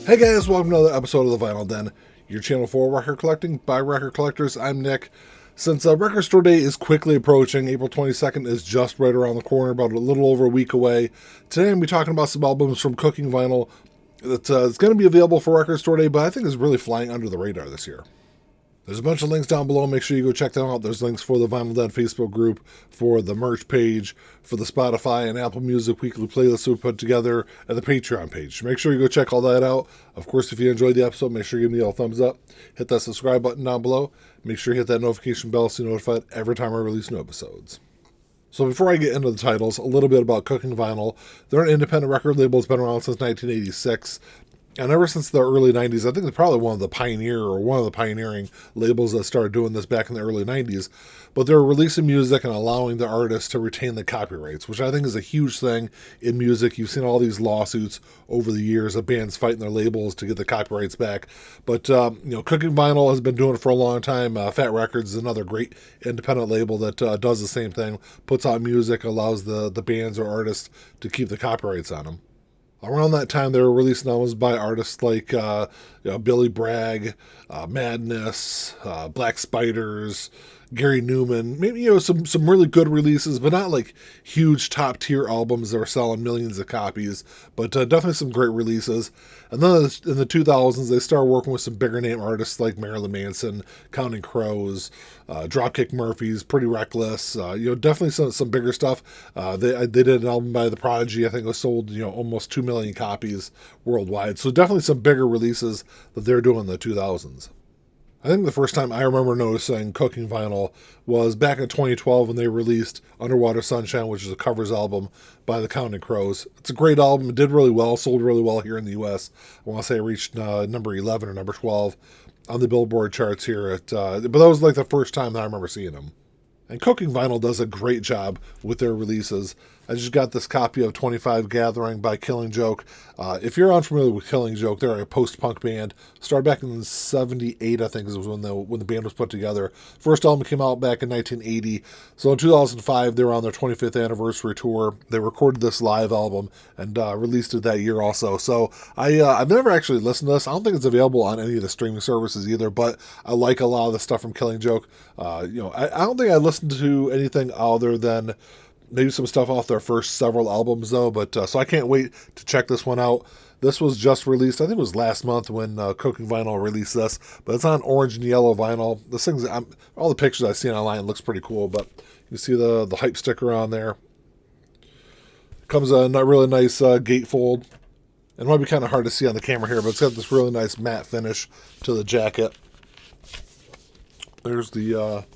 Hey guys, welcome to another episode of the Vinyl Den, your channel for record collecting by record collectors. I'm Nick. Since Record Store Day is quickly approaching, April 22nd is just right around the corner, about a little over a week away. Today I'm going to be talking about some albums from Cooking Vinyl that it's going to be available for Record Store Day, but I think is really flying under the radar this year. There's a bunch of links down below. Make sure you go check them out. There's links for the Vinyl Den Facebook group, for the merch page, for the Spotify and Apple Music weekly playlists we put together, and the Patreon page. Make sure you go check all that out. Of course, if you enjoyed the episode, make sure you give me a thumbs up. Hit that subscribe button down below. Make sure you hit that notification bell so you're notified every time I release new episodes. So before I get into the titles, a little bit about Cooking Vinyl. They're an independent record label that's been around since 1986. And ever since the early 90s, I think they're probably one of the pioneering labels that started doing this back in the early 90s. But they're releasing music and allowing the artists to retain the copyrights, which I think is a huge thing in music. You've seen all these lawsuits over the years of bands fighting their labels to get the copyrights back. But, Cooking Vinyl has been doing it for a long time. Fat Records is another great independent label that does the same thing, puts out music, allows the bands or artists to keep the copyrights on them. Around that time, they were releasing albums by artists like Billy Bragg, Madness, Black Spiders, Gary Newman. Maybe some really good releases, but not like huge top tier albums that were selling millions of copies. But definitely some great releases. And then in the 2000s, they started working with some bigger name artists like Marilyn Manson, Counting Crows, Dropkick Murphys, Pretty Reckless. Definitely some bigger stuff. They did an album by the Prodigy. I think it was sold almost 2 million copies worldwide. So definitely some bigger releases that they're doing in the 2000s. I think the first time I remember noticing Cooking Vinyl was back in 2012 when they released Underwater Sunshine, which is a covers album by the Counting Crows. It's a great album. It did really well, sold really well here in the U.S. I want to say it reached number 11 or number 12 on the Billboard charts here. But that was like the first time that I remember seeing them. And Cooking Vinyl does a great job with their releases. I just got this copy of 25 Gathering by Killing Joke. If you're unfamiliar with Killing Joke, they're a post-punk band. Started back in 78, I think, was when the band was put together. First album came out back in 1980. So in 2005, they were on their 25th anniversary tour. They recorded this live album and released it that year also. So I've never actually listened to this. I don't think it's available on any of the streaming services either, but I like a lot of the stuff from Killing Joke. I don't think I listened to anything other than maybe some stuff off their first several albums, though. But so I can't wait to check this one out. This was just released, I think it was last month when Cooking Vinyl released this. But it's on orange and yellow vinyl. This thing's, all the pictures I've seen online looks pretty cool. But you see the hype sticker on there. Comes a really nice gatefold. It might be kind of hard to see on the camera here, but it's got this really nice matte finish to the jacket. There's the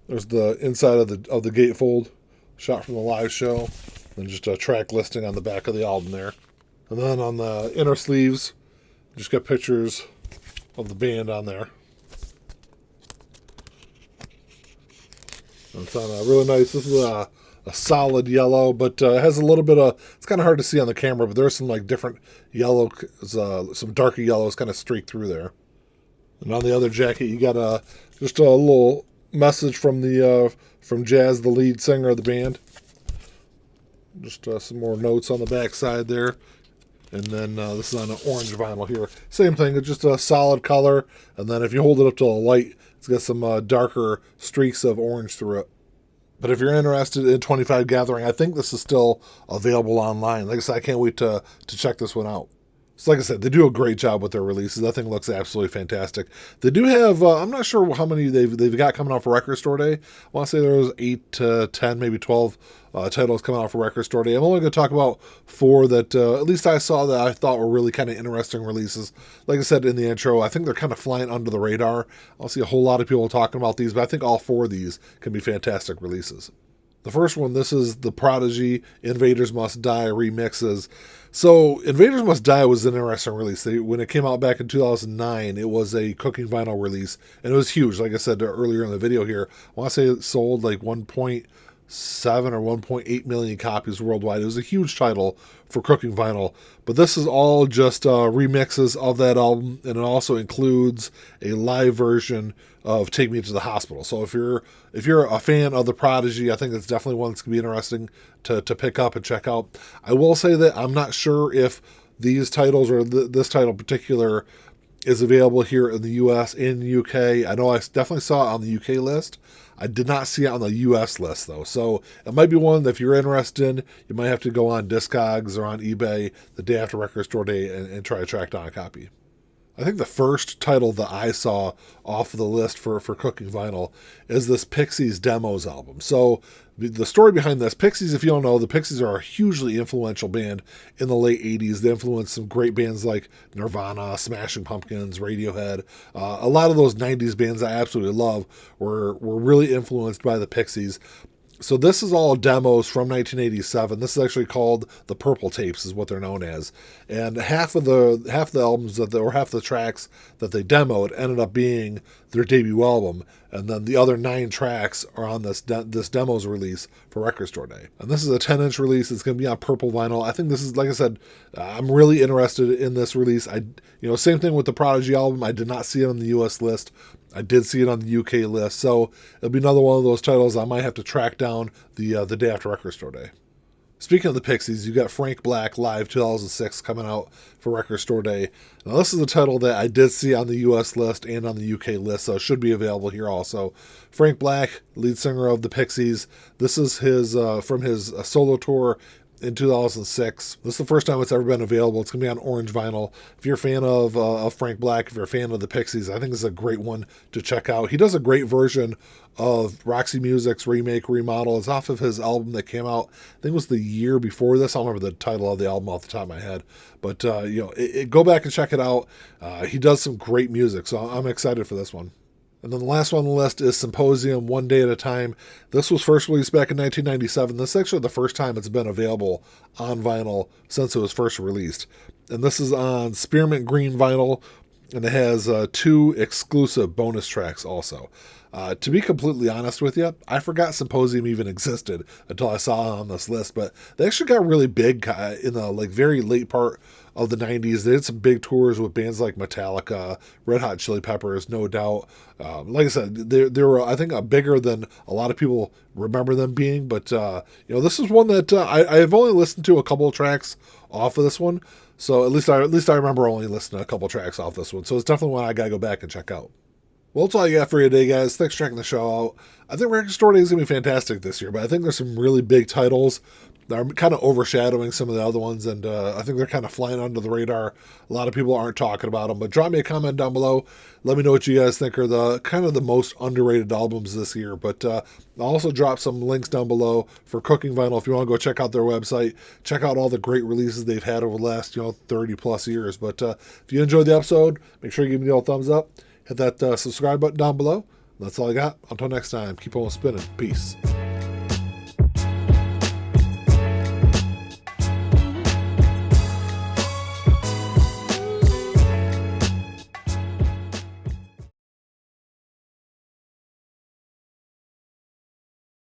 inside of the gatefold, shot from the live show, and just a track listing on the back of the album there. And then on the inner sleeves, just got pictures of the band on there. And it's on a really nice, this is a solid yellow, but it has a little bit of, it's kind of hard to see on the camera, but there's some like different yellow, some darker yellows kind of streaked through there. And on the other jacket, you got just a little message from from Jazz, the lead singer of the band. Just some more notes on the back side there. And then this is on an orange vinyl here. Same thing, it's just a solid color. And then if you hold it up to the light, it's got some darker streaks of orange through it. But if you're interested in 25 Gathering, I think this is still available online. Like I said, I can't wait to check this one out. So like I said, they do a great job with their releases. That thing looks absolutely fantastic. They do have, I'm not sure how many they've got coming out for Record Store Day. I want to say there was 8 to 10, maybe 12 titles coming out for Record Store Day. I'm only going to talk about 4 that at least I saw that I thought were really kind of interesting releases. Like I said in the intro, I think they're kind of flying under the radar. I'll see a whole lot of people talking about these, but I think all 4 of these can be fantastic releases. The first one, this is the Prodigy Invaders Must Die remixes. So Invaders Must Die was an interesting release. When it came out back in 2009, it was a Cooking Vinyl release, and it was huge. Like I said earlier in the video here, I want to say it sold like 1.7 or 1.8 million copies worldwide. It was a huge title for Cooking Vinyl, but this is all just remixes of that album, and it also includes a live version of Take Me to the Hospital. So if you're a fan of the Prodigy, I think it's definitely one that's going to be interesting to pick up and check out. I will say that I'm not sure if these titles, or this title in particular, is available here in the US and UK. I know I definitely saw it on the UK list. I did not see it on the US list, though. So it might be one that if you're interested in, you might have to go on Discogs or on eBay the day after Record Store Day and try to track down a copy. I think the first title that I saw off of the list for cooking vinyl is this Pixies Demos album. So the story behind this, Pixies, if you don't know, the Pixies are a hugely influential band in the late 80s. They influenced some great bands like Nirvana, Smashing Pumpkins, Radiohead. A lot of those 90s bands I absolutely love were really influenced by the Pixies. So this is all demos from 1987. This is actually called the Purple Tapes, is what they're known as. And half the albums or half the tracks that they demoed ended up being their debut album, and then the other 9 tracks are on this demos release for Record Store Day. And this is a 10-inch release. It's going to be on purple vinyl. I think this is, like I said, I'm really interested in this release. Same thing with the Prodigy album. I did not see it on the US list. I did see it on the UK list, so it'll be another one of those titles I might have to track down the day after Record Store Day. Speaking of the Pixies, you got Frank Black Live 2006 coming out for Record Store Day. Now, this is a title that I did see on the US list and on the UK list, so it should be available here also. Frank Black, lead singer of the Pixies. This is his from his solo tour in 2006. This is the first time it's ever been available. It's going to be on orange vinyl. If you're a fan of Frank Black, if you're a fan of the Pixies, I think it's a great one to check out. He does a great version of Roxy Music's Remake Remodel. It's off of his album that came out, I think it was the year before this. I don't remember the title of the album off the top of my head. But, go back and check it out. He does some great music, so I'm excited for this one. And then the last one on the list is Symposium, One Day at a Time. This was first released back in 1997. This is actually the first time it's been available on vinyl since it was first released. And this is on spearmint green vinyl, and it has 2 exclusive bonus tracks also. To be completely honest with you, I forgot Symposium even existed until I saw it on this list, but they actually got really big in the very late part of the 90s. They did some big tours with bands like Metallica, Red Hot Chili Peppers, No Doubt. Like I said, they were, I think, bigger than a lot of people remember them being, but this is one that I've only listened to a couple of tracks off of this one, so at least I remember only listening to a couple of tracks off this one, so it's definitely one I gotta go back and check out. Well, that's all I got for you today, guys. Thanks for checking the show out. I think Record Store Day is going to be fantastic this year, but I think there's some really big titles that are kind of overshadowing some of the other ones, and I think they're kind of flying under the radar. A lot of people aren't talking about them, but drop me a comment down below. Let me know what you guys think are the most underrated albums this year, but I'll also drop some links down below for Cooking Vinyl if you want to go check out their website, check out all the great releases they've had over the last 30 plus years. But if you enjoyed the episode, make sure you give me the old thumbs up. Hit that subscribe button down below. That's all I got. Until next time, keep on spinning. Peace.